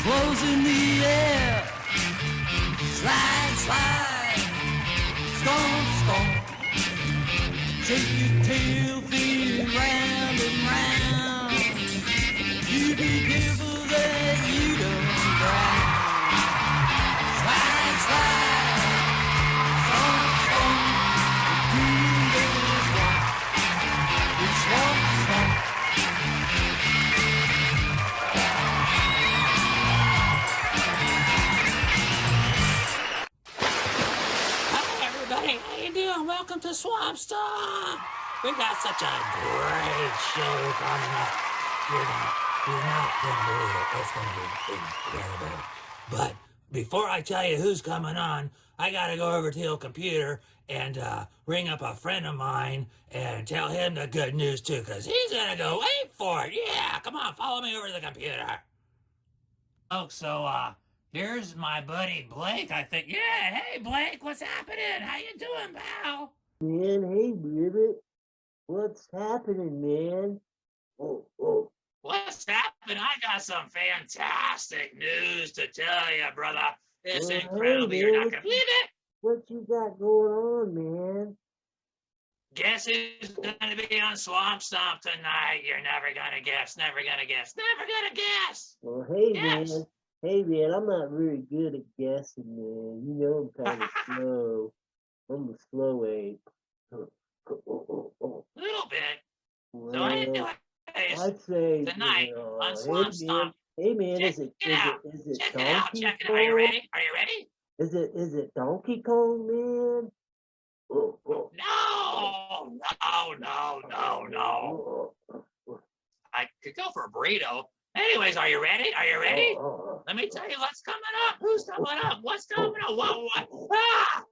clothes in the air. Slide, slide, stomp, stomp. Shake your tail fin round and round. You be careful that you don't drown. Slide, slide, stomp, stomp. Doing this walk. It's swamp, swamp. Hi everybody, how you doing? Welcome to Swamp Stomp. We got such a great show coming up. You're not gonna believe it. It's gonna be incredible. But before I tell you who's coming on, I gotta go over to your computer and ring up a friend of mine and tell him the good news too, cause he's gonna go wait for it. Yeah, come on, follow me over to the computer. Oh, so here's my buddy Blake, I think. Yeah, hey Blake, what's happening? How you doing, pal? Man, hey, Ribbit. What's happening, man? Oh. What's happening? I got some fantastic news to tell you, brother. It's Well, incredible. hey, You're man, not gonna believe it. what you got going on, man? Guess who's gonna be on Swamp Stomp tonight? You're never gonna guess. Never gonna guess. Never gonna guess. Well, hey, Yes. man. Hey, man, I'm not very good at guessing, man. You know I'm kind of slow. I'm a slow ape. Little bit. So Well, anyways, I'd say tonight on hey, Swamp man. Stomp. Hey, man, Check is it it out. Check it out. Donkey Check it out. Kong? Are you ready? Are you ready? Is it Donkey Kong, man? No, no. I could go for a burrito. Anyways, are you ready? Are you ready? Let me tell you what's coming up. Who's coming up? What's coming up? What? Ah!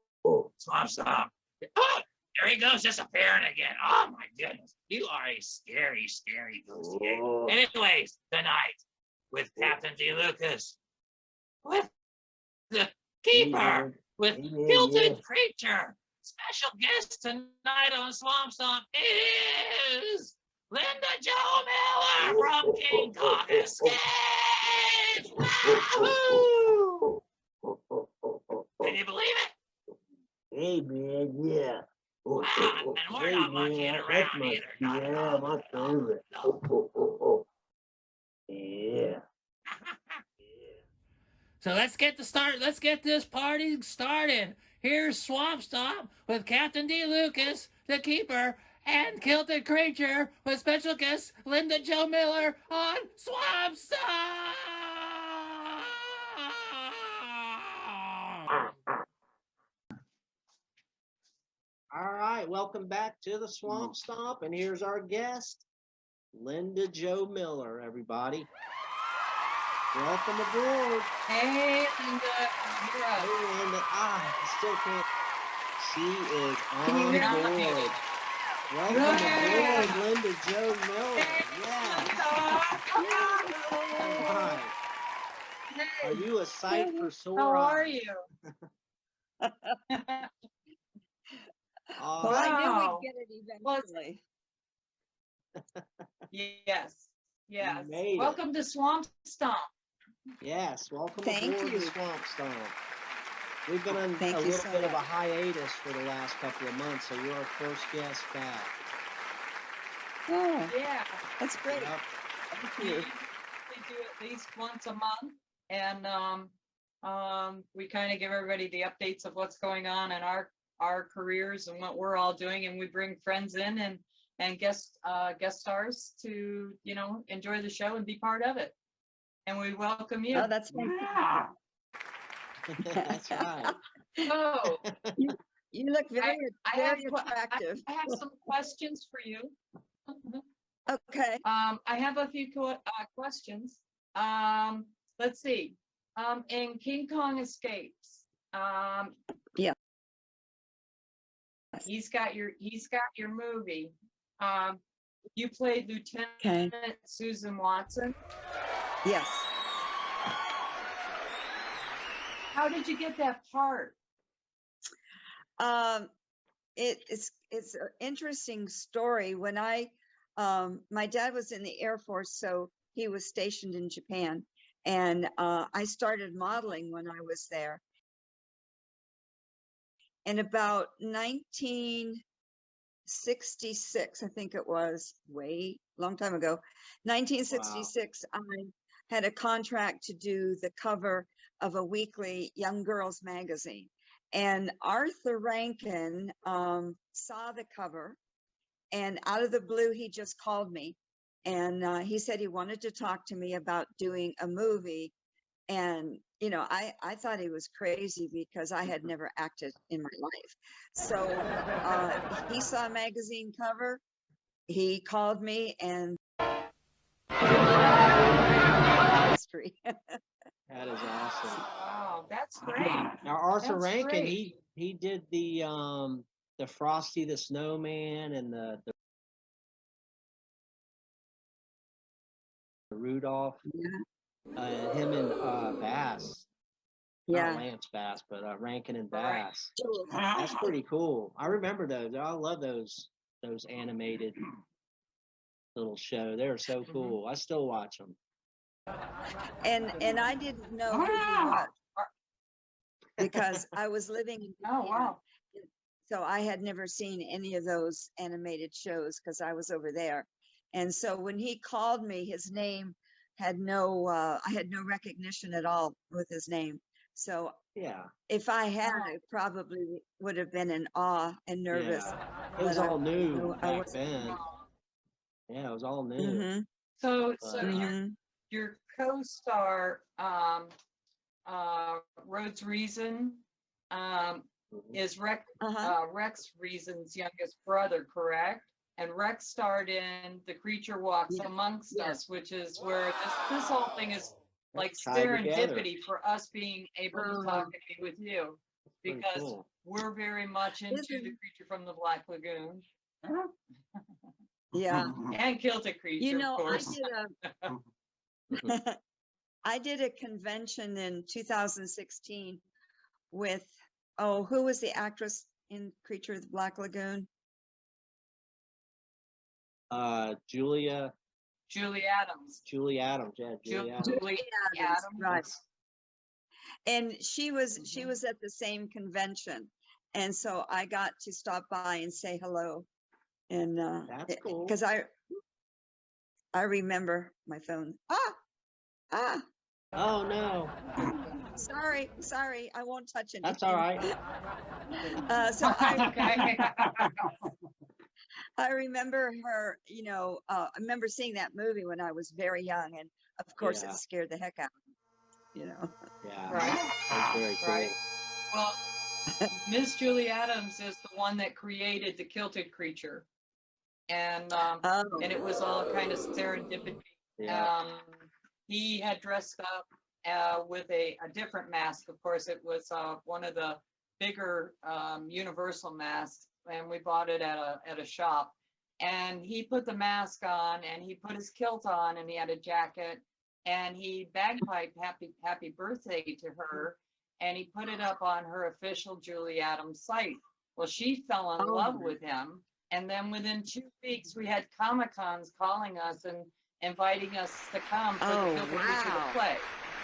Swamp Stomp. Oh, there he goes, disappearing again. Oh my goodness. You are a scary, scary ghosty ape. Anyways, tonight with Captain D. Lucas, with the Keeper, with Gilded Creature. Special guest tonight on Swamp Stomp is Linda Jo Miller from King Kong Escapes. Wahoo! Can you believe it? Hey, man, yeah. Wow, and we're not monkeying around either. Not at all. My favorite. Yeah. So let's get this party started. Here's Swamp Stomp with Captain D. Lucas, the Keeper, and Gilded Creature with special guest Linda Jo Miller on Swamp Stomp. All right, welcome back to the Swamp Stomp, and here's our guest, Linda Jo Miller, everybody. Welcome aboard. Hey, Linda. You're up. Hey, Linda. I still can't. She is Can you hear on me? board. Welcome aboard, Linda Jo Miller. Yeah. All right. Are you a sight for sore How are eyes? you? Awesome. Well, I knew Wow. we'd get it Well, eventually. Yes. Yes. You made it. Welcome to Swamp Stomp. Yes, welcome Thank aboard you. the Swamp Stomp. We've been on Thank a you little so bit of a much. hiatus for the last couple of months, so you're our first guest back. Oh, Yeah. that's great. Yep. Thank We you. usually do at least once a month, and we kind of give everybody the updates of what's going on in our careers and what we're all doing, and we bring friends in and guest stars to enjoy the show and be part of it. And we welcome you. Oh, that's fantastic. That's right. So You look very, I very have attractive. I have some questions for you. Okay. I have a few questions. Let's see. In King Kong Escapes, Yeah. he's got your movie. You played Lieutenant Susan Watson. Yes. How did you get that part? It's an interesting story. When my dad was in the Air Force, so he was stationed in Japan, And I started modeling when I was there. In about 1966, I think it was, way long time ago, 1966, I had a contract to do the cover of a weekly young girls magazine. And Arthur Rankin saw the cover, and out of the blue, he just called me. And he said he wanted to talk to me about doing a movie. And, you know, I thought he was crazy because I had never acted in my life. So he saw a magazine cover, he called me, and history. That is awesome. Wow, that's great. Now Arthur That's Rankin, great. he did the Frosty the Snowman and the Rudolph. Yeah. Him and Bass. Yeah. Not Lance Bass, but Rankin and Right. Bass. That's pretty cool. I remember those. I love those animated little show. They were so cool. I still watch them. And I didn't know who he was because I was living in Oh, Japan. wow. So I had never seen any of those animated shows because I was over there. And so when he called me, his name had no, I had no recognition at all with his name. So Yeah. if I had, I probably would have been in awe and nervous. Yeah. It was but all new I back wasn't. then. Yeah, it was all new. Mhm, So But, mhm. your co-star, Rhodes Reason, is Uh-huh. Rex Reason's youngest brother, correct? And Rex starred in The Creature Walks Yeah. Amongst Yeah. Us, which is where this whole thing is like tied together. serendipity for us being able to talk and be with you, Pretty because cool. we're very much into Isn't- The Creature from the Black Lagoon Yeah. and Kilted Creature, You know, of course. I did a convention in 2016 with, oh, who was the actress in Creature of the Black Lagoon? Julia Julie Adams. Adams. Yeah, Julie Adams. Julie Adams. Right. And she was at the same convention. And so I got to stop by and say hello. And That's cool. because I remember my phone. Ah, Oh no. sorry, I won't touch anything. That's all right. So Okay. I remember her, you know, I remember seeing that movie when I was very young, and of course Yeah. it scared the heck out of me, you know. Yeah. Right. That's very cool. Right. Well, Miss Julie Adams is the one that created the Kilted Creature, and Oh, it was all kind of serendipity. Yeah. He had dressed up with a different mask. Of course, it was one of the bigger universal masks, and we bought it at a shop. And he put the mask on, and he put his kilt on, and he had a jacket, and he bagpiped happy birthday to her, and he put it up on her official Julie Adams site. Well, she fell in Oh, love my. with him, and then within 2 weeks, we had Comic-Cons calling us and inviting us to come for Oh, the Kilted Creature wow. to play.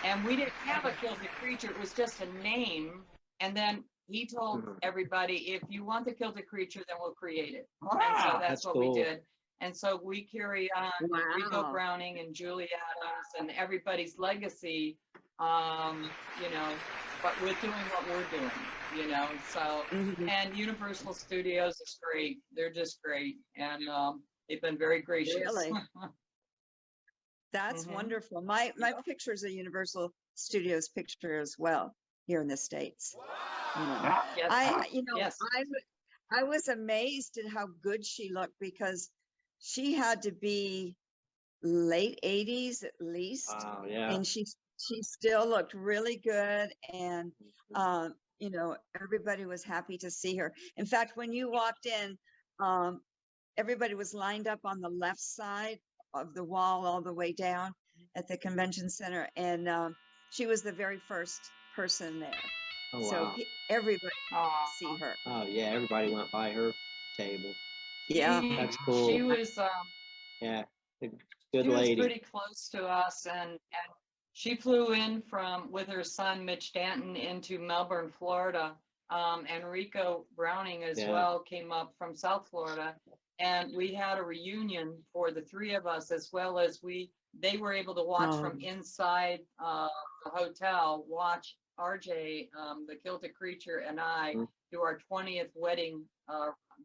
And we didn't have a Kilted Creature, it was just a name. And then he told everybody, if you want the Kilted Creature, then we'll create it. And so that's That's what cool. we did. And so we carry on with Rico Wow. Browning and Julie Adams and everybody's legacy, you know, but we're doing what we're doing, you know. So, Mhm. and Universal Studios is great. They're just great. And they've been very gracious. Really? That's Mhm. wonderful. My picture's a Universal Studios picture as well here in the States. You know, Yes. Yes. I was amazed at how good she looked because she had to be late 80s at least, Wow. Yeah. and she still looked really good, and you know, everybody was happy to see her. In fact, when you walked in, everybody was lined up on the left side of the wall all the way down at the convention center, and she was the very first person there. Oh So wow. everybody Aw. see her. Oh yeah. Everybody went by her table. Yeah. That's cool. She was Yeah. Good she was lady. pretty close to us, and she flew in with her son Mitch Stanton into Melbourne, Florida. And Rico Browning as Yeah. well came up from South Florida, and we had a reunion for the three of us, as well as they were able to watch from inside the hotel, watch RJ, the Kilted Creature, and I do our 20th wedding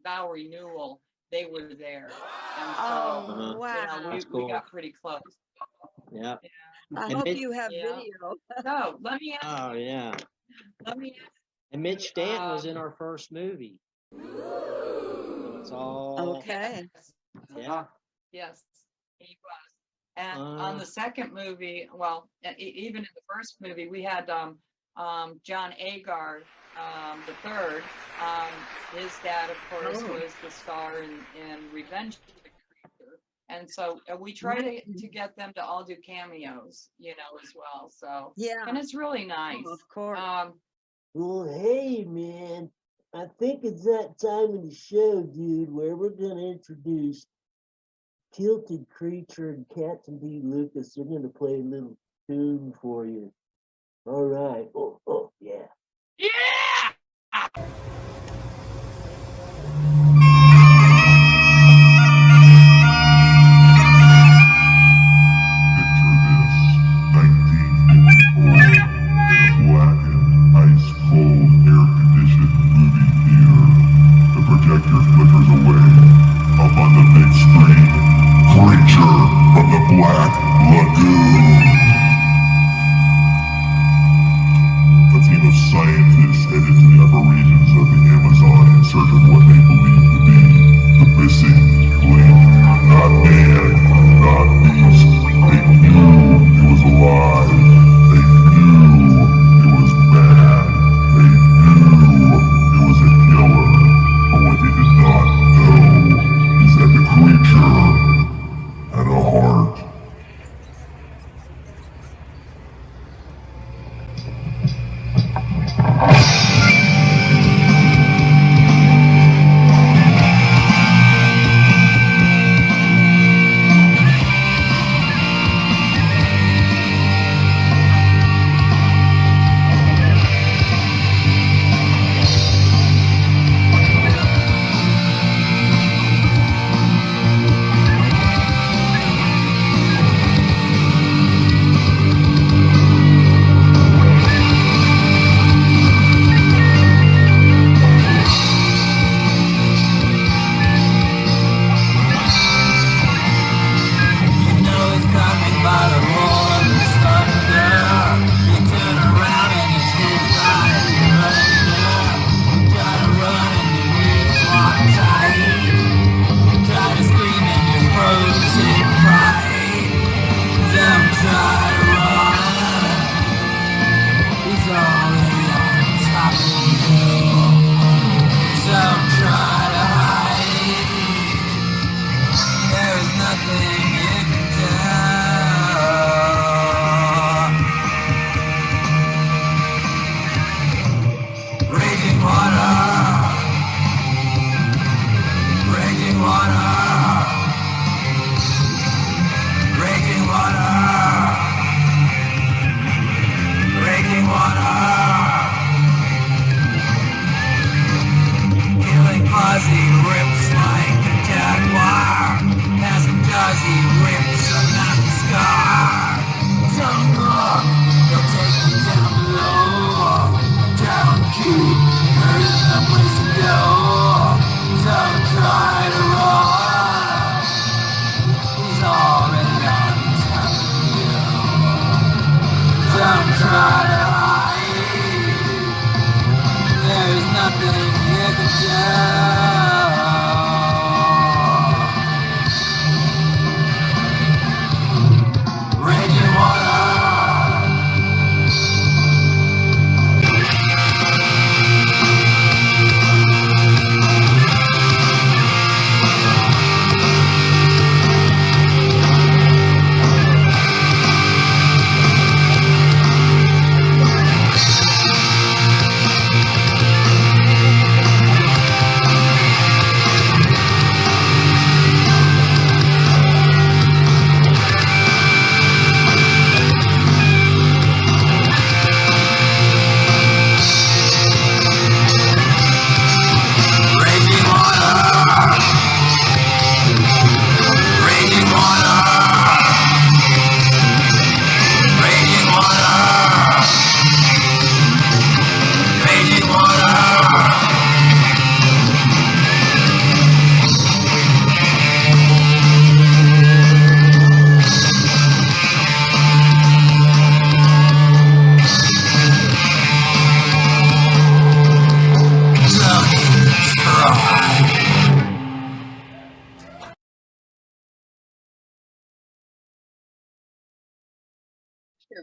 vow renewal. They were there, and so Oh, wow. yeah, That's we cool. got pretty close. Yeah. I And hope Mitch- you have Yeah. video. So let me ask, Oh yeah. let me ask And Mitch Stanton was in Um, our first movie. So it's all Okay. yeah. Yes, he was. And on the second movie, well, even in the first movie, we had John Agar, the third. His dad, of course, Oh. was the star in Revenge of the Creature. And so we try to get them to all do cameos, as well. So, Yeah. and it's really nice. Of course. Well, hey, man, I think it's that time in the show, dude, where we're going to introduce Kilted Creature and Captain D. Lucas. They're going to play a little tune for you. All right. Oh, yeah. Yeah! Picture this, 1954, in a blackened, ice-cold, air-conditioned movie theater. The projector flickers away. Up on the big screen, Creature from the Black Lagoon. A team of scientists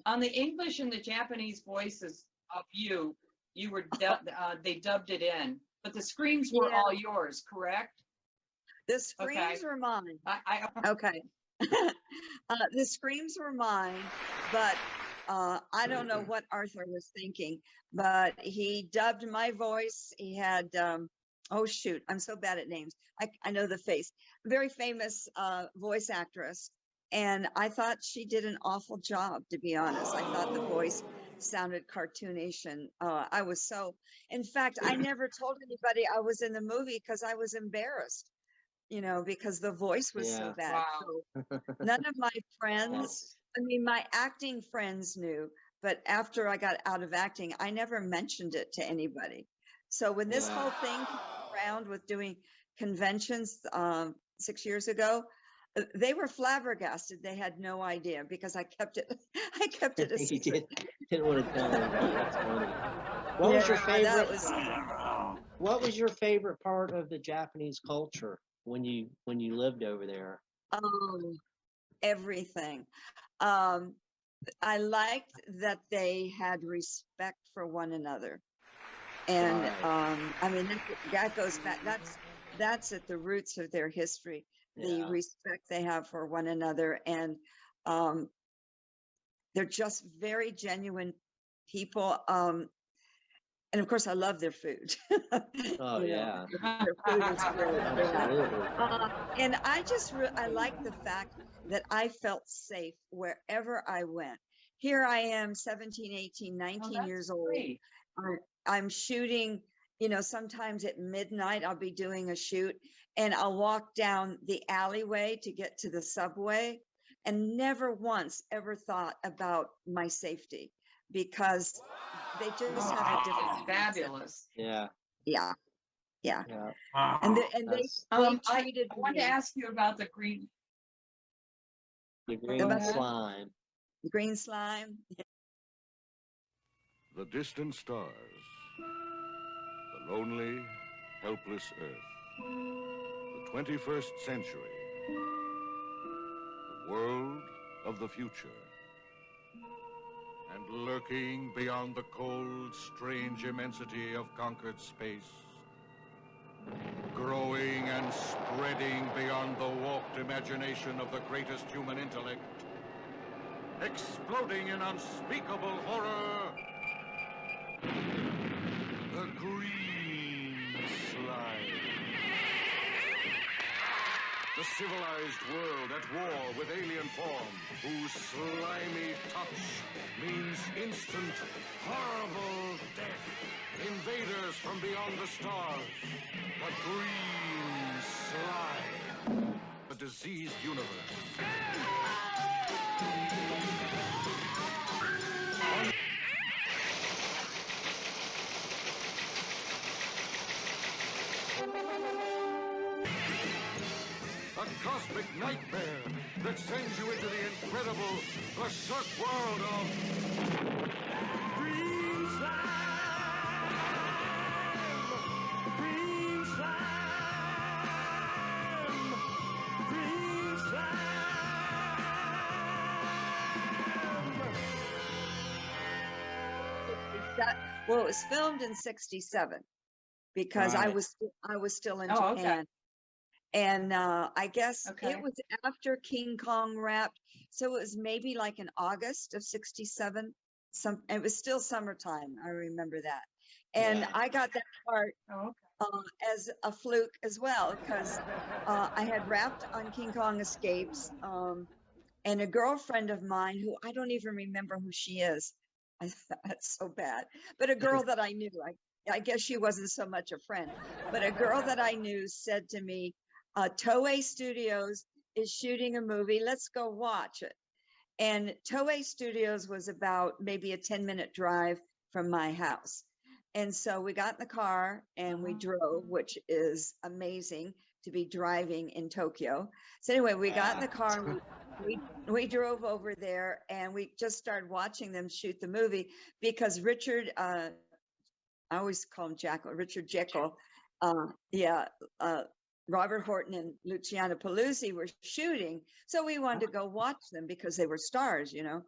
on the English and the Japanese voices of you, you were they dubbed it in, but the screams were Yeah. all yours, correct? The screams were mine. I Okay. The screams were mine, but I don't know what Arthur was thinking, but he dubbed my voice. He had, oh shoot, I'm so bad at names. I know the face. Very famous voice actress. And I thought she did an awful job, to be honest. I thought the voice sounded cartoonish. And I was so, in fact, I never told anybody I was in the movie because I was embarrassed, you know, because the voice was so Yeah. bad. Wow. So none of my friends, That's- I mean, my acting friends knew, but after I got out of acting, I never mentioned it to anybody. So when this Yeah. whole thing came around with doing conventions 6 years ago, they were flabbergasted. They had no idea because I kept it, I kept it a You secret. didn't want to tell anybody. That's funny. What was your Yeah, that favorite? What was your favorite part of the Japanese culture when you lived over there? Everything. I liked that they had respect for one another. And Right. I mean, that goes back, that's at the roots of their history, the Yeah. respect they have for one another. And they're just very genuine people. And of course, I love their food. Oh You know, yeah. their food is great. Yeah. Absolutely. And I just, I like the fact that I felt safe wherever I went. Here I am, 17, 18, 19 years old. Great. I'm shooting, you know, sometimes at midnight, I'll be doing a shoot and I'll walk down the alleyway to get to the subway and never once ever thought about my safety because they just have a different It's fabulous. Yeah. Yeah. Yeah. Yeah. And That's they I treated wanted me to ask you about the green. the Go green ahead. slime. green slime. The distant stars, the lonely, helpless earth, the 21st century, the world of the future. And lurking beyond the cold, strange immensity of conquered space, growing and spreading beyond the warped imagination of the greatest human intellect, exploding in unspeakable horror, the green slime. The civilized world at war with alien form, whose slimy touch means instant, horrible death. Invaders from beyond the stars. The green slime. A diseased universe. A cosmic nightmare that sends you into the incredible, berserk world of green slime! Green slime! Green slime! Well, it was filmed in 67 because Right. I was still in Oh, okay. Japan. And I guess Okay. it was after King Kong wrapped. So it was maybe like in August of 67. It was still summertime. I remember that. And Yeah. I got that part Oh, okay. as a fluke as well, because I had wrapped on King Kong Escapes. And a girlfriend of mine who I don't even remember who she is. That's so bad. But a girl that I knew, I guess she wasn't so much a friend, but a girl that I knew said to me, Toei Studios is shooting a movie. Let's go watch it. And Toei Studios was about maybe a 10-minute drive from my house. And so we got in the car and we drove, which is amazing to be driving in Tokyo. So anyway, we got in the car, we drove over there and we just started watching them shoot the movie because Richard, I always call him Jackal, Richard Jekyll. Robert Horton and Luciana Paluzzi were shooting. So we wanted to go watch them because they were stars, you know.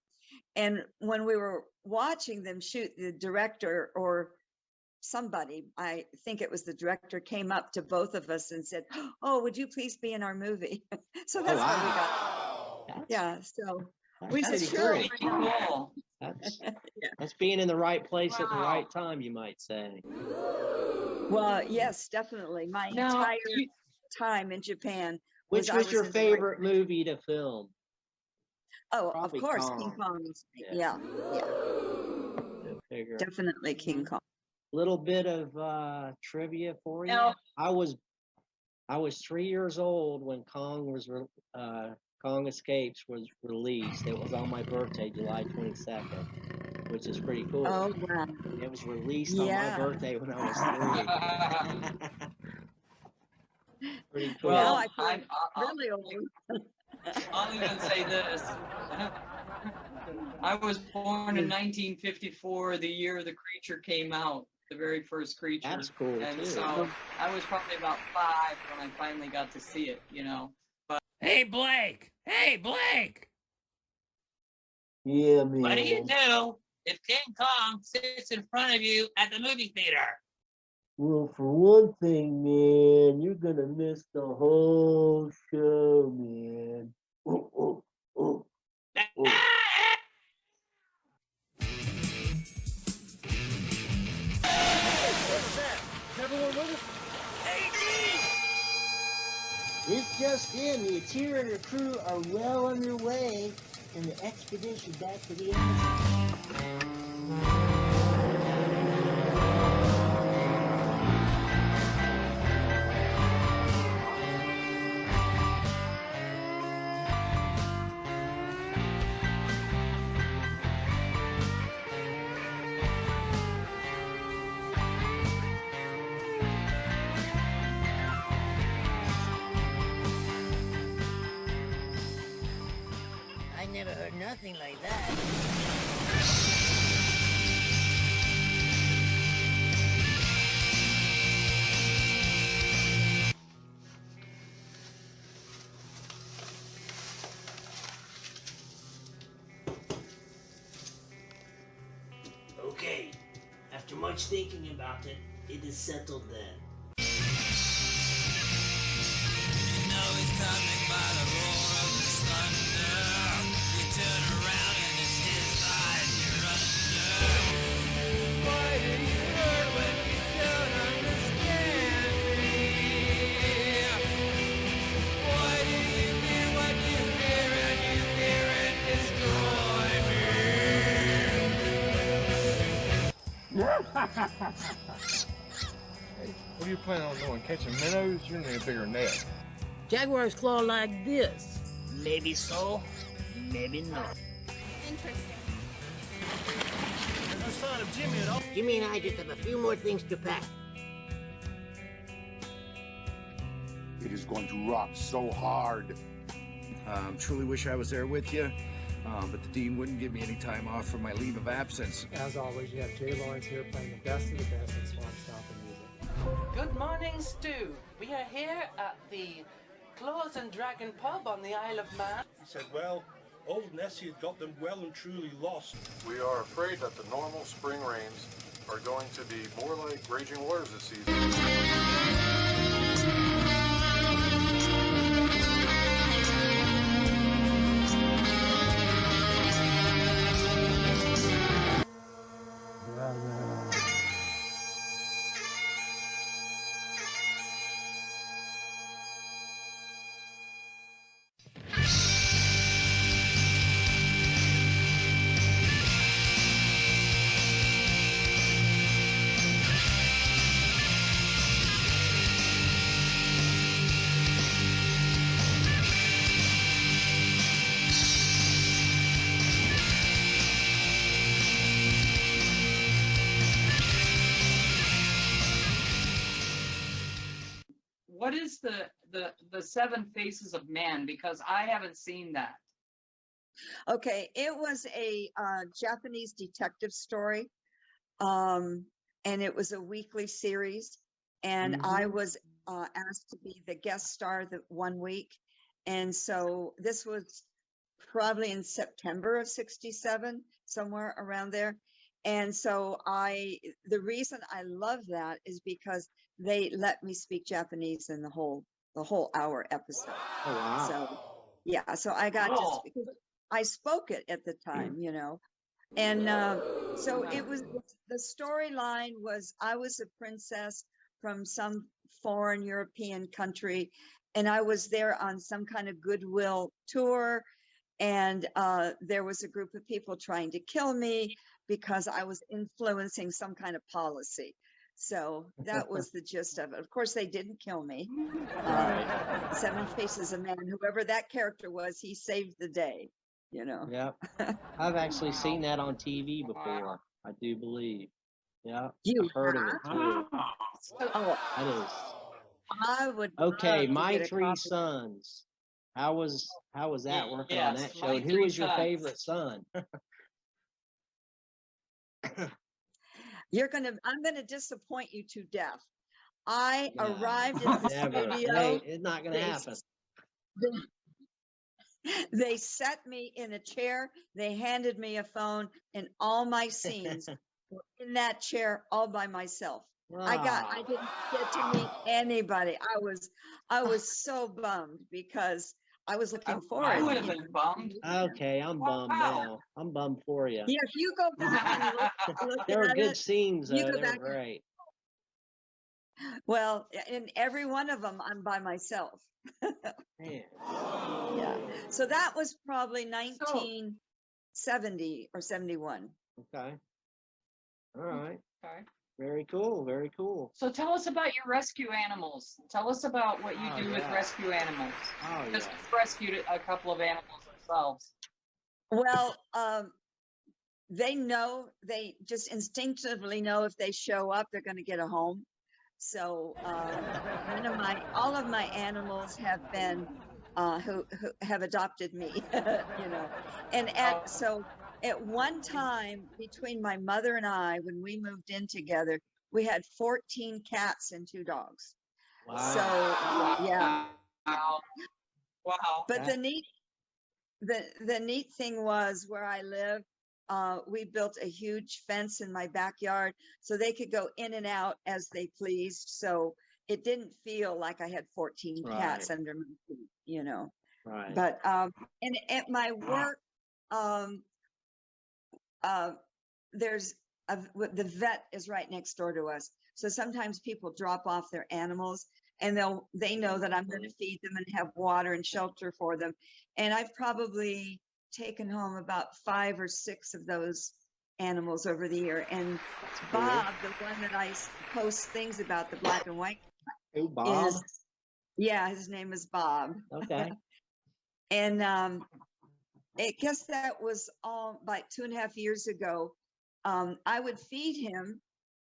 And when we were watching them shoot, the director or somebody, I think it was the director, came up to both of us and said, "Oh, would you please be in our movie?" So Oh, that's how we wow. got. That's, Yeah. So that's we pretty said, "Sure, cool. why not?" Cool. That's, Yeah. that's being in the right place at the Wow. right time, you might say. Well, yes, definitely. My Now, entire you, time in Japan Which I was your in the right favorite place. movie to film? Oh, of Probably course, King Kong. Kong. Yeah. Yeah, Go figure. definitely King Kong. Little bit of trivia for you. now, I was 3 years old when Kong Escapes was released. It was on my birthday, July 22nd, which is pretty cool. Oh, wow. It was released on my Yeah. birthday when I was 3. Pretty cool. Now well, I feel I'll, really old. I'll even say this. I was born in 1954, the year the creature came out, the very first creature. That's cool And too. so I was probably about 5 when I finally got to see it, you know. Hey, Blake! Hey, Blake! Yeah, man. What do you do if King Kong sits in front of you at the movie theater? Well, for one thing, man, you're gonna miss the whole show, man. Oh, oh, oh, oh. This just in, the Atir and her crew are well underway in the expedition back to the Amazon. I never heard nothing like that. Okay, after much thinking about it, it is settled then. What are you planning on doing? Catching minnows? You need a bigger net. Jaguars claw like this. Maybe so, maybe not. Interesting. There's no sign of Jimmy at all. Jimmy and I just have a few more things to pack. It is going to rock so hard. Truly wish I was there with you, but the dean wouldn't give me any time off for my leave of absence. As always, you have Jay Lawrence here playing the best of the best in Swamp Stomping music. Good morning, Stu. We are here at the Claws and Dragon pub on the Isle of Man. He said, well, old Nessie had got them well and truly lost. We are afraid that the normal spring rains are going to be more like raging waters this season. what is the Seven Faces of Man? Because I haven't seen that. Okay, it was a Japanese detective story, and it was a weekly series, and I was asked to be the guest star the one week, and so this was probably in September of 67, somewhere around there. And so the reason I love that is because they let me speak Japanese in the whole hour episode. Oh, wow. So yeah, so I got to Oh. because I spoke it at the time, you know. And so it was, the storyline was I was a princess from some foreign European country, and I was there on some kind of goodwill tour, and there was a group of people trying to kill me because I was influencing some kind of policy. So that was the gist of it. Of course, they didn't kill me. Seven Faces of Man, whoever that character was, he saved the day, you know. Yep. I've actually seen that on TV before, I do believe. Yeah. You I've heard of it too. Oh, That is. I would Okay, love to My get a Three copy. Sons. How was that working on Yes, that show? My And who Three was your Sons. favorite son? I'm gonna disappoint you to death. I No, arrived at the never. studio. It's not gonna They happen. They set me in a chair, they handed me a phone, and all my scenes were in that chair all by myself. I didn't get to meet anybody. I was so bummed because I was looking forward. I would have been bummed. Okay, I'm bummed now. I'm bummed for you. Yeah, if you go back and look There were at good it, scenes you though. go They were back and- great. well, in every one of them, I'm by myself. Man. Yeah. So that was probably 1970 or 71. Okay. All right. Okay. Very cool. Very cool. So tell us about your rescue animals. Tell us about what you Oh, do with yeah. rescue animals. Oh, Because yeah. we've rescued a couple of animals ourselves. Well, they just instinctively know if they show up, they're going to get a home. So all of my animals have been who have adopted me, you know. And so at one time between my mother and I, when we moved in together, we had 14 cats and 2 dogs. Wow. So yeah. Wow. Wow. But the neat thing was where I live, we built a huge fence in my backyard so they could go in and out as they pleased. So it didn't feel like I had 14 cats Right. under my feet, you know. Right. But and at my work, there's the vet is right next door to us. So sometimes people drop off their animals and they know that I'm going to feed them and have water and shelter for them. And I've probably taken home about 5 or 6 of those animals over the year. And Bob, the one that I post things about, the black and white, Hey, Bob. yeah, his name is Bob. Okay. And I guess that was all about 2.5 years ago. I would feed him,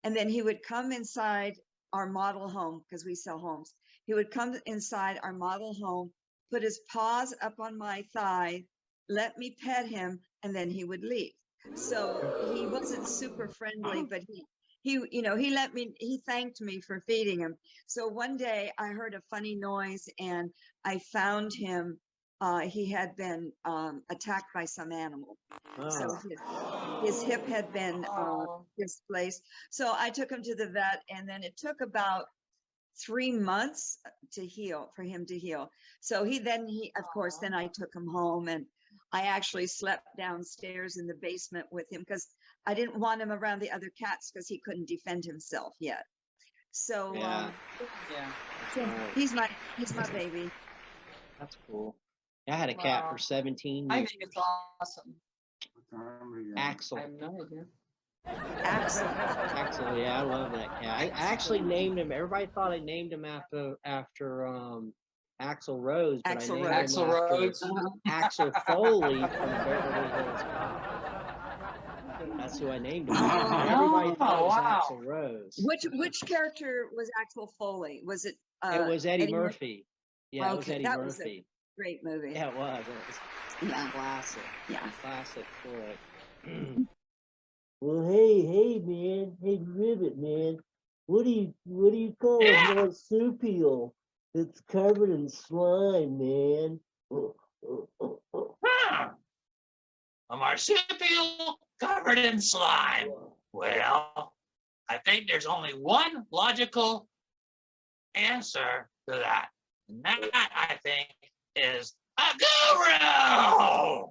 and then he would come inside our model home because we sell homes. He would come inside our model home, put his paws up on my thigh, let me pet him, and then he would leave. So he wasn't super friendly, but he thanked me for feeding him. So one day I heard a funny noise and I found him. He had been attacked by some animal. So his hip had been displaced. So I took him to the vet, and then it took about 3 months for him to heal. So of course, then I took him home, and I actually slept downstairs in the basement with him because I didn't want him around the other cats because he couldn't defend himself yet. So Yeah. so he's my baby. That's cool. I had a cat for 17 years. I think it's awesome. Axel. I have no idea. Axel, yeah, I love that cat. I actually named him. Everybody thought I named him after Axl Rose, but Axl I named Rose. him Axl after Rose. Axel Foley from Beverly Hills Cop. That's who I named him. Everybody thought it was Axl Rose. Which character was Axel Foley? Was it? It was Eddie Murphy. Yeah, it was Okay, Eddie that Murphy. was a great movie. Yeah, it was. It was Yeah. classic. Yeah. Classic flick. Well, hey, man. Hey, Ribbit, man. What do you call a marsupial that's covered in slime, man? A marsupial covered in slime. Well, I think there's only one logical answer to that. And that, I think, is a guru!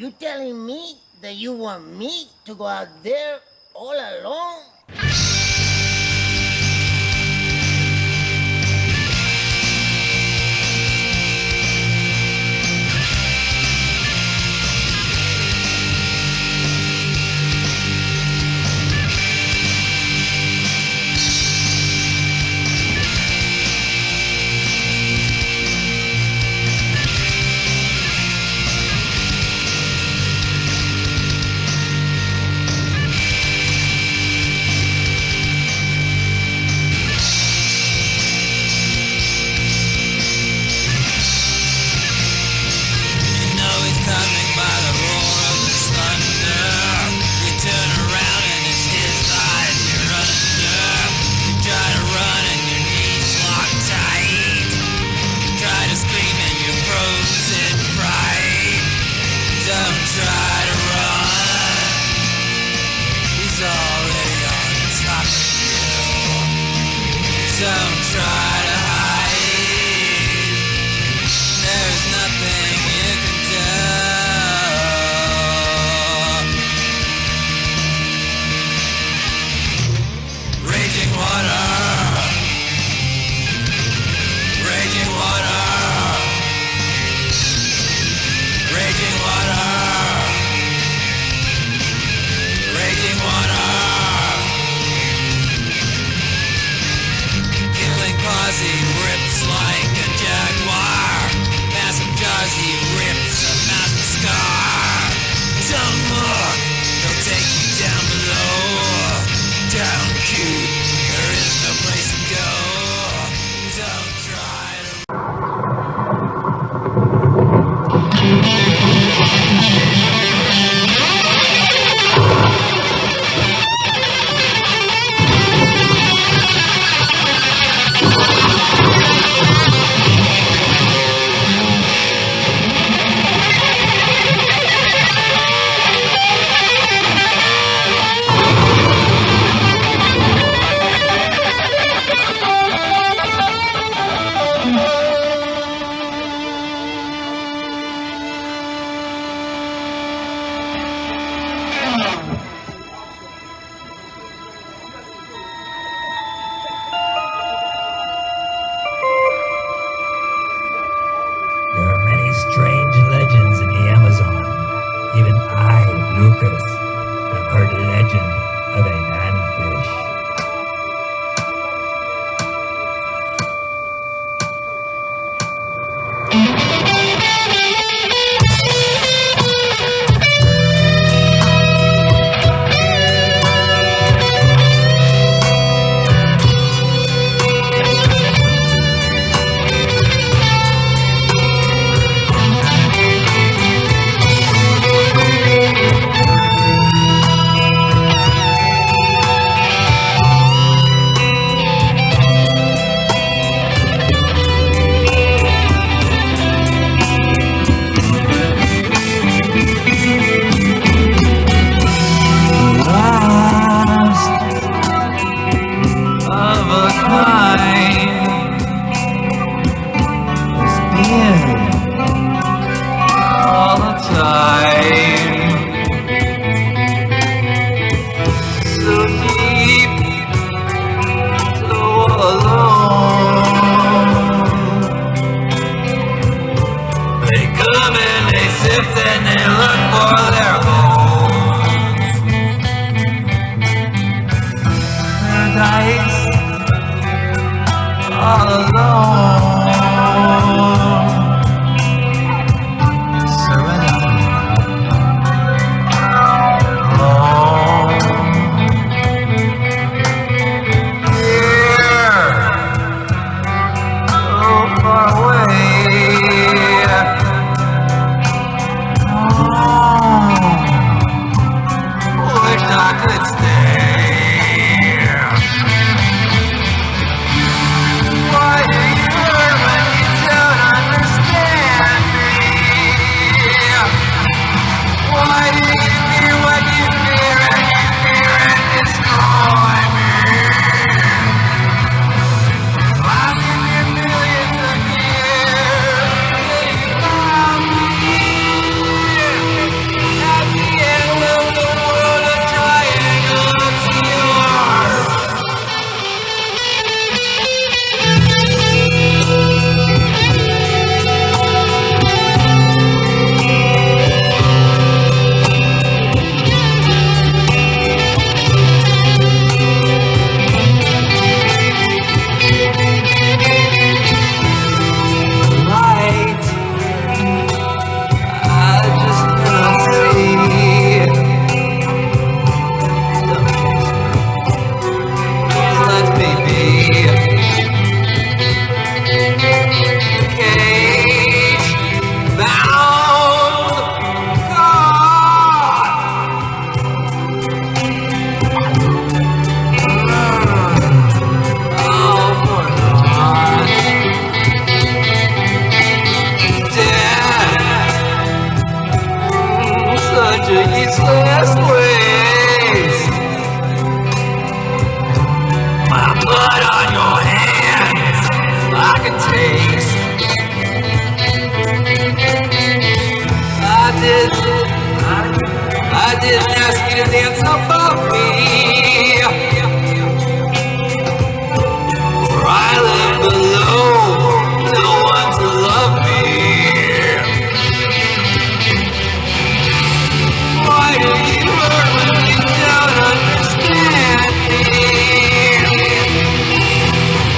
You telling me that you want me to go out there all alone? blood on your hands. I can taste. I didn't ask you to dance above me. For I live below, no one to love me. Why do you hurt when you don't understand me?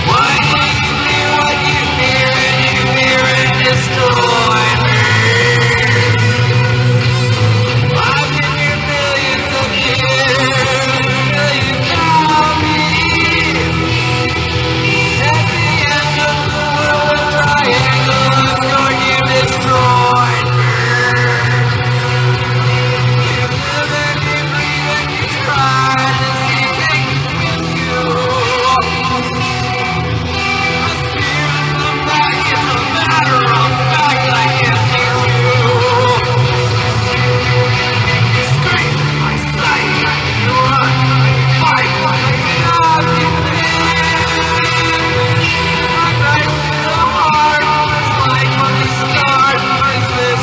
Why do you fear what you fear and you fear and destroy me? I've been here millions of years till you found me. At the end of the world, a triangle of joy you destroyed me. You live and you breathe and you try to see things with you. A spirit come back, it's a matter of fact, I guess it's true. Scream, I say, you run, I fight, I love you, I try so hard, it's like from the start, is this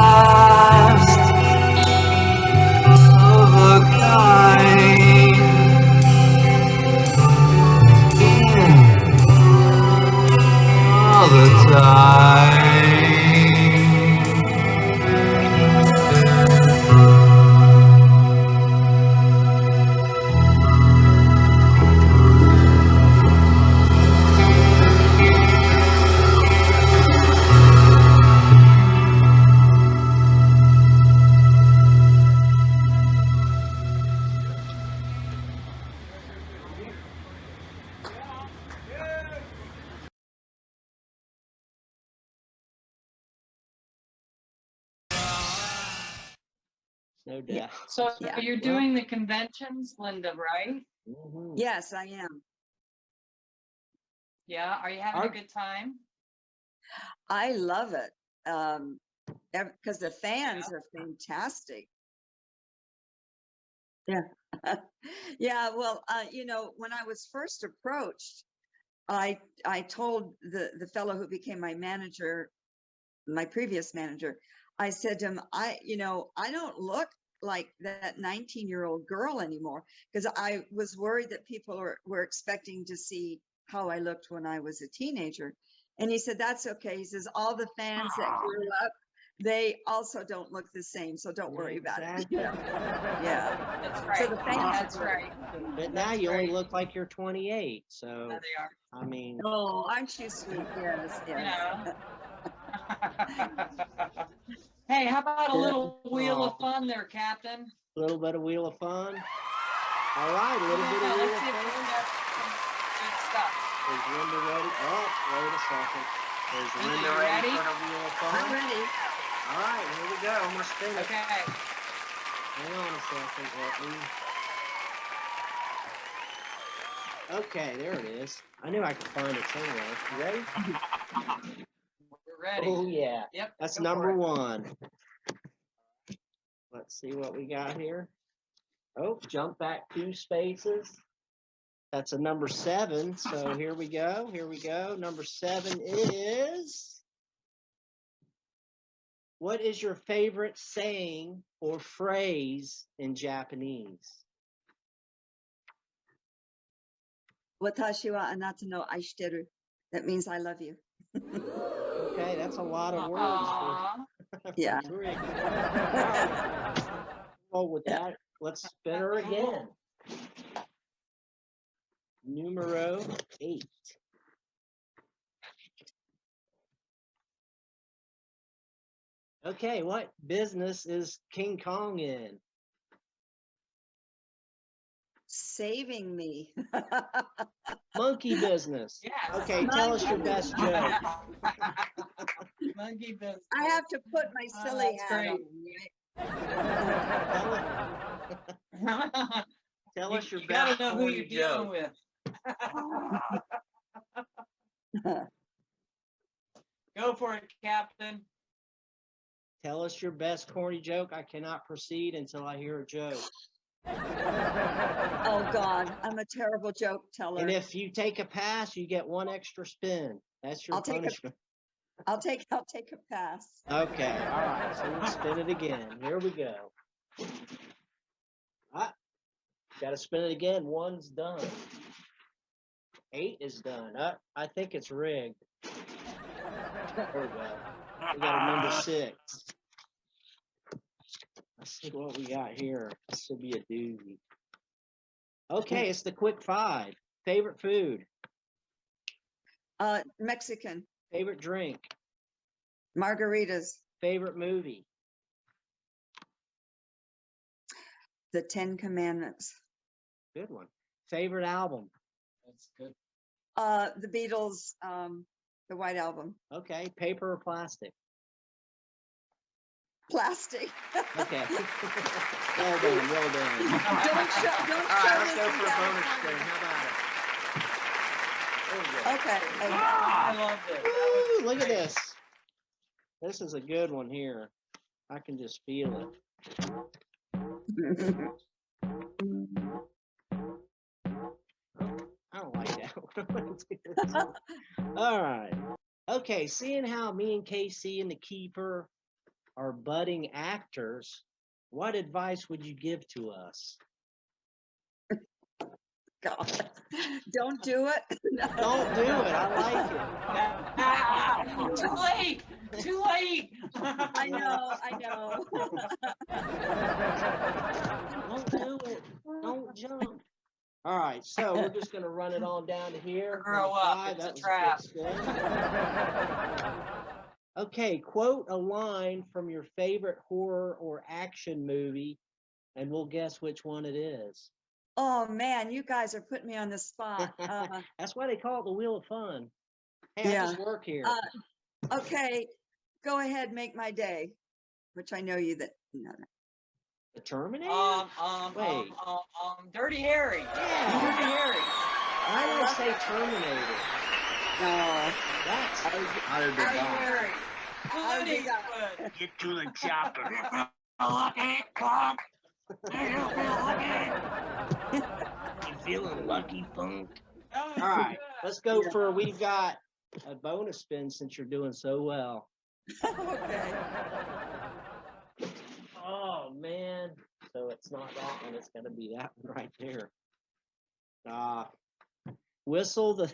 last of a kind? All the time. No doubt. So Yeah. you're doing the conventions, Linda, right? Mhm. Yes, I am. Yeah. Are you having a good time? I love it. Because the fans are fantastic. Yeah. Yeah, well, when I was first approached, I told the fellow who became my manager, my previous manager, I said to him, I don't look like that 19-year-old girl anymore, because I was worried that people were expecting to see how I looked when I was a teenager. And he said, that's okay. He says, all the fans that grew up, they also don't look the same, so don't worry about it. Yeah. That's So right. the fans That's are great. right. But now That's you only great. look like you're 28. So, There they are. I mean, Oh, aren't you sweet? Yes, yes. Yeah. Hey, how about a little wheel of fun there, Captain? a little bit of Wheel of Fun. All right, a little bit of Yeah, Wheel let's of see if we Fun. can get some good stuff. Is Linda ready? Oh, wait a second. Is Linda, Linda you ready ready? for the Wheel of Fun? I'm ready. All right, here we go. I'm going to spin it. Okay. Hang on a second. Let me. Okay, there it is. I knew I could find it somewhere. You ready? We're ready. Oh yeah. Yep. That's go for number it. 1. Let's see what we got here. Oh, jump back 2 spaces. That's a number 7. So here we go. Here we go. Number 7 is. What is your favorite saying or phrase in Japanese? Watashi wa anata no aishiteru. That means I love you. Okay, that's a lot of words. Aw. For Yeah. three. All right. Roll with that. Let's spin her again. Numero 8. Okay, what business is King Kong in? Saving me. Monkey business. Yes. Okay, tell us your best joke. Monkey business. I have to put my silly that's hat great. on, right? Tell us your You gotta best know who you're corny dealing joke. with. Go for it, Captain. Tell us your best corny joke. I cannot proceed until I hear a joke. Oh God, I'm a terrible joke teller. And if you take a pass, you get 1 extra spin. That's your I'll take a- punishment. I'll take a pass. Okay, all right. So we'll spin it again. Here we go. Got to spin it again. 1's done. 8 is done. I think it's rigged. There we go. We got a number 6. Let's see what we got here. This should be a doozy. Okay, it's the quick 5. Favorite food. Mexican Favorite drink. margaritas. Favorite movie. The 10 Commandments. Good one. Favorite album. That's good. The Beatles. The White Album. Okay, paper or plastic. Plastic. Okay. Well done, well done. Don't show All right, let's this go for a without bonus having- spin. How about it? There we go. Okay. I love it. Woo, look at this. This is a good one here. I can just feel it. I don't like that. All right. Okay, seeing how me and Casey and the keeper are budding actors, what advice would you give to us? God. Don't do it. Don't do it. I like it. Too late. Too late. I know. Don't do it. Don't jump. All right, so we're just going to run it on down to here. Grow Number up. 5, It's a that was trap. good spin. Okay, quote a line from your favorite horror or action movie, and we'll guess which one it is. Oh man, you guys are putting me on the spot. That's why they call it the Wheel of Fun. Hey, Yeah. I just work here. Okay, go ahead, make my day. Which I know you that. No. The Terminator? Wait. Dirty Harry. Yeah. Dirty Harry. Why did I say Terminator? No. That's How did they die? Harry. How did Clint Get to the chopper. You feeling lucky, Funk? All All right, let's go for, we've got a bonus spin since you're doing so well. Okay. Oh, man. So it's not that one, it's going to be that one right there. Whistle the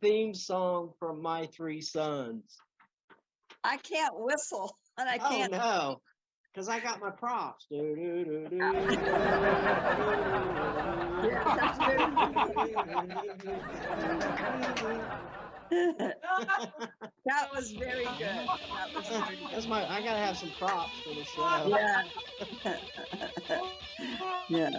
theme song from My Three Sons. I can't whistle, and I Oh, can't. no. Because I got my props. That was very good. That was very good. That's I gotta have some props for the show. Yeah. Yeah.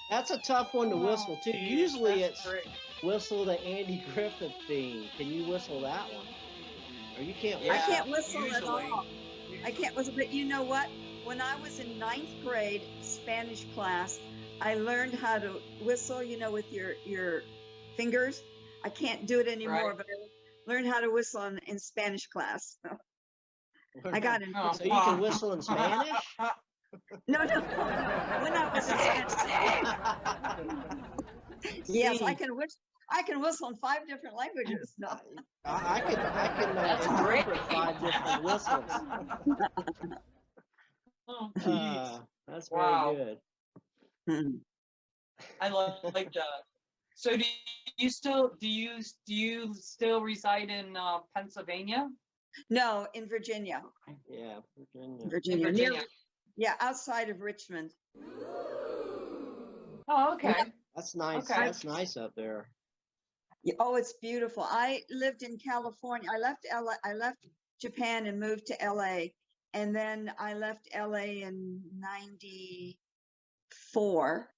That's a tough one to whistle too. Usually That's it's great. whistle the Andy Griffith theme. Can you whistle that one? Or you can't I whistle? can't whistle at usually. all. I can't whistle, but you know what? When I was in 9th grade Spanish class, I learned how to whistle, you know, with your fingers. I can't do it anymore, Right. but I learned how to whistle in Spanish class. I got in. Oh, So you can whistle in Spanish? No, no, no. When I was in yes, See, I can whistle in 5 different languages. No. I can That's great. interpret 5 different whistles. Oh, geez. That's very Wow. good. Mhm. I like that. So do you still reside in Pennsylvania? No, in Virginia. Yeah, Virginia. In Virginia. Virginia. Yeah, outside of Richmond. Oh, okay. That's nice. Okay. That's nice up there. Yeah, oh, it's beautiful. I lived in California. I left Japan and moved to LA. And then I left LA in 94.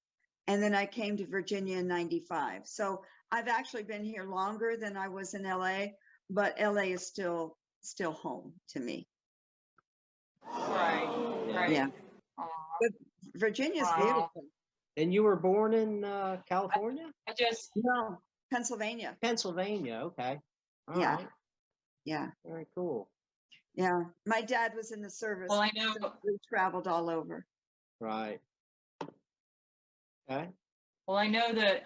And then I came to Virginia in 95. So I've actually been here longer than I was in LA, but LA is still home to me. Right. Right. Yeah. Aw, But Virginia's wow. beautiful. And you were born in California? I just No, Pennsylvania. Pennsylvania. Okay. All Yeah. right. Yeah. Very cool. Yeah. My dad was in the service. well, I know. So we traveled all over. Right. Okay. Well, I know that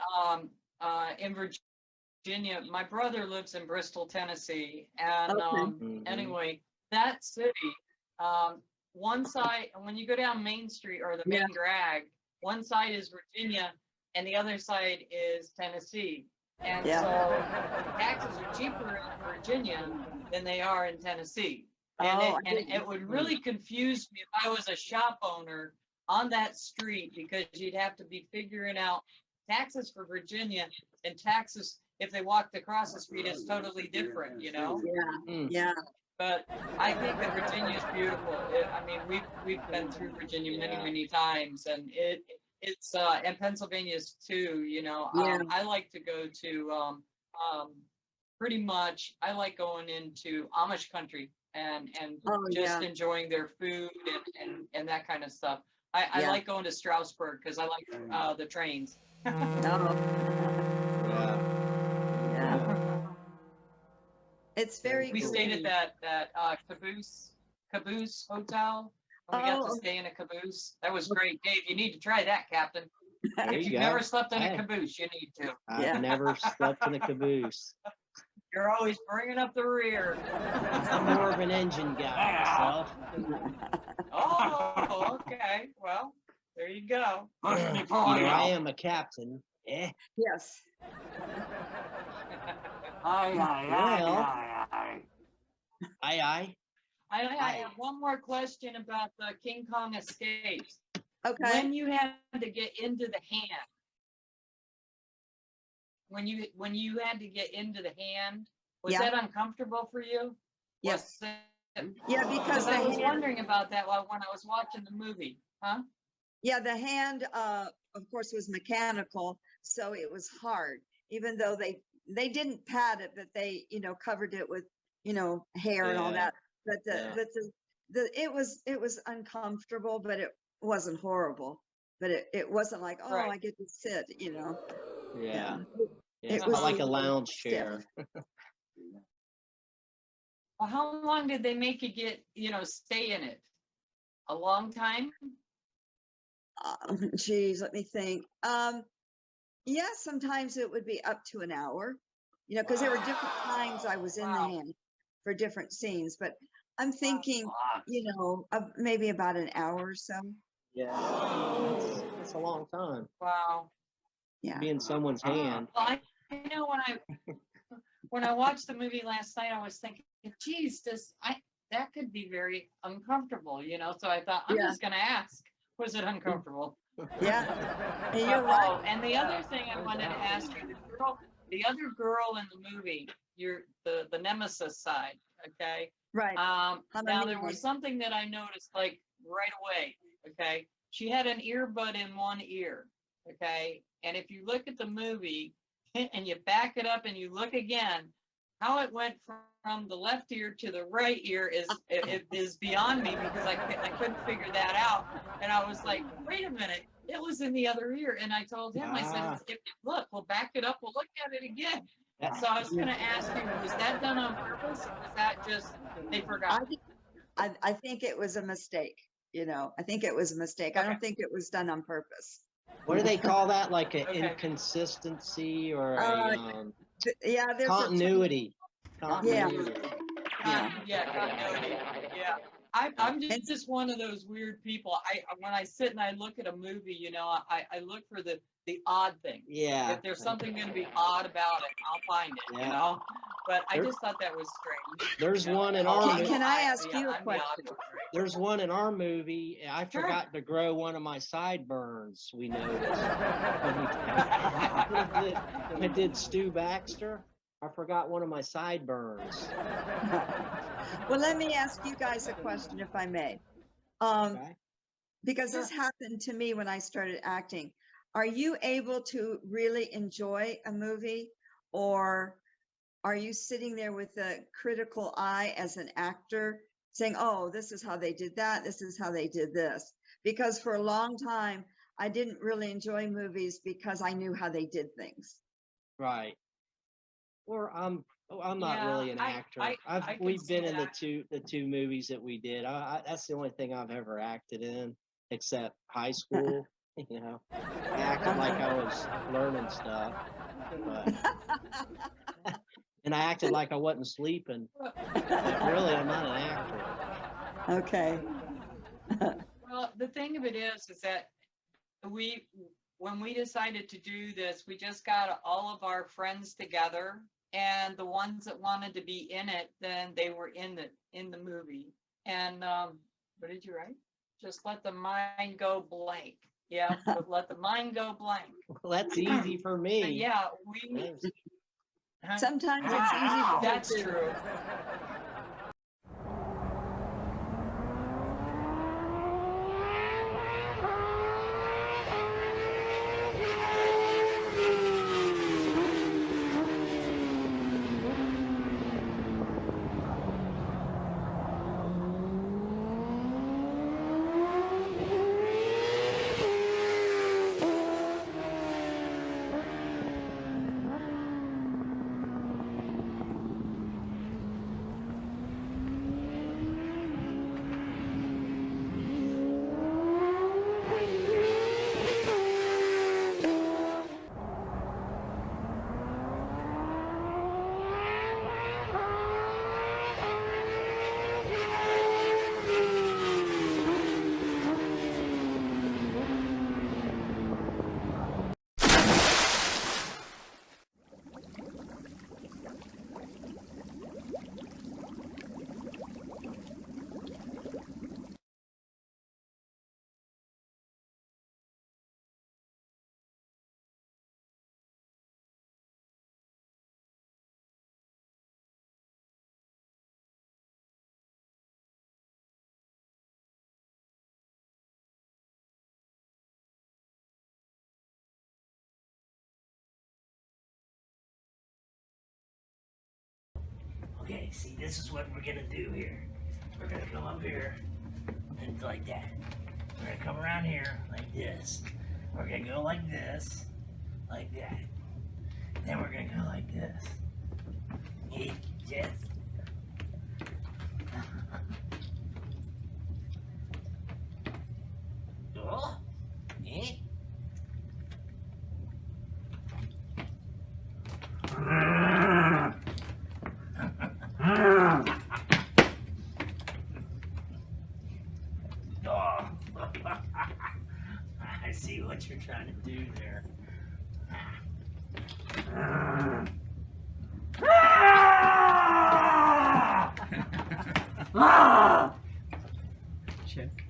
in Virginia, my brother lives in Bristol, Tennessee, and Okay. anyway, that city, one side, when you go down Main Street or the Yeah. main drag, one side is Virginia, and the other side is Tennessee, and Yeah. so taxes are cheaper in Virginia than they are in Tennessee, and Oh, I and didn't- it would really confuse me if I was a shop owner on that street, because you'd have to be figuring out taxes for Virginia and taxes if they walked across the street is totally different, you know? Yeah. Mm. Yeah. But I think that Virginia is beautiful. I mean, we've been through Virginia many, Yeah. many times, and it's and Pennsylvania's too, you know. Yeah. I like to go to pretty much I like going into Amish country and Oh, just yeah. enjoying their food and that kind of stuff. I Yeah. like going to Strasbourg because I like the trains. Oh, Yeah. yeah. It's very We cool. stayed at that caboose hotel. And we got to Oh. stay in a caboose. That was great. Dave, you need to try that, Captain. There If you you've go. never slept in a Hey. caboose, you need to. I've Yeah. never slept in a caboose. You're always bringing up the rear. I'm more of an engine guy myself. Oh, okay. Well, there you go. You know, I am a captain. Eh. Yes. Well. Aye. I have one more question about the King Kong escapes. Okay. When you had to get into the hand, when you had to get into the hand, was Yeah. that uncomfortable for you? Yes. Was it- Yeah, because I the was hand, wondering about that when I was watching the movie. Huh? yeah, the hand, of course, was mechanical, so it was hard. Even though they didn't pad it, but they, covered it with, hair and all Yeah. that. But it was uncomfortable, but it wasn't horrible. But it wasn't like, oh, Right. I get to sit, Yeah. Yeah. Yeah. It It's was not like a stiff. lounge chair. Well, how long did they make you get, stay in it? A long time? Geez, let me think. Yeah, sometimes it would be up to an hour, because there were different times I was in the Wow. hand for different scenes, but I'm thinking, Wow. of maybe about an hour or so. Yeah. That's a long time. Wow. Yeah. Be in someone's hand. Well, I know when I watched the movie last night, I was thinking, geez, that could be very uncomfortable, So I thought, I'm Yeah. just gonna ask, was it uncomfortable? Yeah. And you're right. Oh, and the other thing I wanted to ask you, the other girl in the movie, the nemesis side, okay? Right. Now there Hamanina. was something that I noticed like right away, okay? She had an earbud in one ear, okay? And if you look at the movie and you back it up and you look again, how it went from the left ear to the right ear is beyond me, because I couldn't figure that out. And I was like, wait a minute, it was in the other ear. And I told him, I said, Ah. look, we'll back it up. We'll look at it again. That- So I was going to ask you, was that done on purpose or was that just, they forgot? I think it was a mistake, you know, I think it was a mistake. I don't think it was done on purpose. What do they call that? Like an Okay. inconsistency or Yeah, there's continuity. Yeah. Continuity. Continuity. Yeah. I'm just one of those weird people. When I sit and I look at a movie, you know, I look for the odd thing. Yeah. If there's something going to be odd about it, I'll find it, you Yeah. know? But I just thought that was strange. There's you know? one in our Can I ask you a I'm the odd question? one, right? There's one in our movie. I Sure. forgot to grow one of my sideburns. We noticed when we did Stu Baxter. I forgot one of my sideburns. Well, let me ask you guys a question, if I may. Because this happened to me when I started acting. Are you able to really enjoy a movie, or are you sitting there with a critical eye as an actor saying, oh, this is how they did that, this is how they did this? Because for a long time, I didn't really enjoy movies because I knew how they did things. Right. Or I'm not really an actor. We've been in the two movies that we did. That's the only thing I've ever acted in, except high school. You know, I acted like I was learning stuff, but and I acted like I wasn't sleeping. But really, I'm not an actor. Okay. Well, the thing of it is that when we decided to do this, we just got all of our friends together, and the ones that wanted to be in it, then they were in the movie. And what did you write? Just let the mind go blank. Yeah, but let the mind go blank. Well, that's easy for me. But yeah, sometimes it's easy. That's true. Okay, see, this is what we're gonna do here. We're gonna come up here and like that. We're gonna come around here like this. We're gonna go like this, like that. Then we're gonna go like this. Yes. Oh, eh? Oh. I see what you're trying to do there. Check.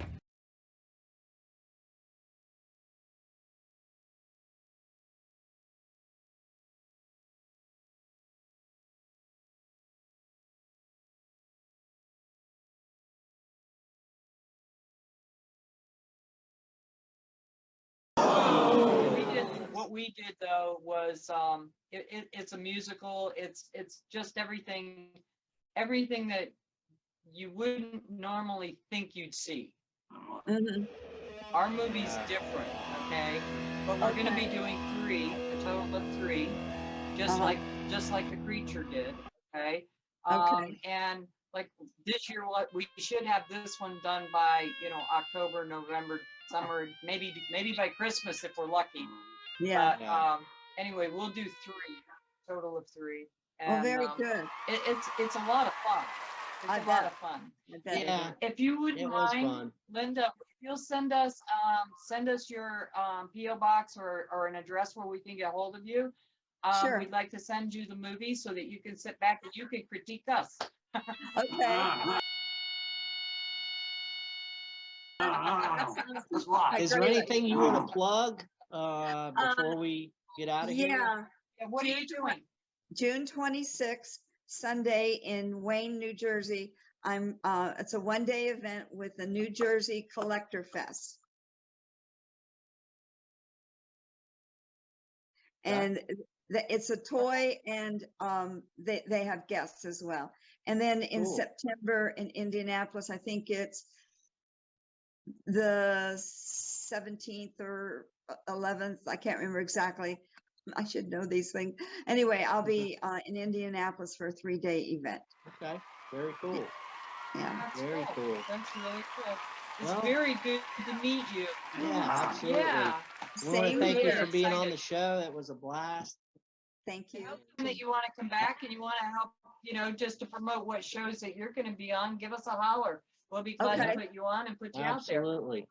What we did though was it's a musical. It's just everything that you wouldn't normally think you'd see. Our movie's different, okay? But we're gonna be doing 3, a total of 3, just Uh-huh. like the creature did, okay? Okay. And like this year, what we should have this one done by, October, November, summer, maybe by Christmas if we're lucky. Yeah. But anyway, we'll do 3, total of 3. Oh, And very good. it's a lot of fun. It's I a lot bet. of fun. I bet it Yeah, is. If you wouldn't it was mind, fun. Linda, if you'll send us your PO box or an address where we can get hold of you. Sure. We'd like to send you the movie so that you can sit back and you can critique us. Okay. Is there anything you want to plug before we get out of here? Yeah. Yeah, what are you doing? June 26th, Sunday in Wayne, New Jersey. It's a one-day event with the New Jersey Collector Fest. And it's a toy, and they have guests as well. And then in Cool. September in Indianapolis, I think it's the 17th or 11th. I can't remember exactly. I should know these things. Anyway, I'll be in Indianapolis for a 3-day event. Okay, very cool. Yeah. That's Very cool. That's really cool. It's Well- very good to meet you. Yeah, absolutely. Yeah. We want to Same thank you here. for being on Excited. the show. That was a blast. Thank you. That you want to come back and you want to help, just to promote what shows that you're going to be on, give us a holler. We'll be glad Okay. to put you on and put you out there. Absolutely.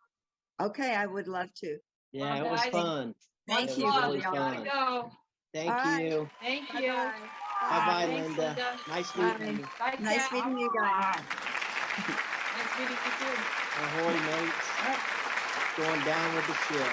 Okay, I would love to. Yeah, Well, it was guys, fun. Thank Much you. love. really You gotta fun. go. Thank All right. you. Thank you. Bye-bye. Bye-bye, Thanks, Linda. Linda. Nice Bye. meeting you. Bye, Nice Kat. meeting you guys. Nice meeting you too. Ahoy, mates. Going down with the ship.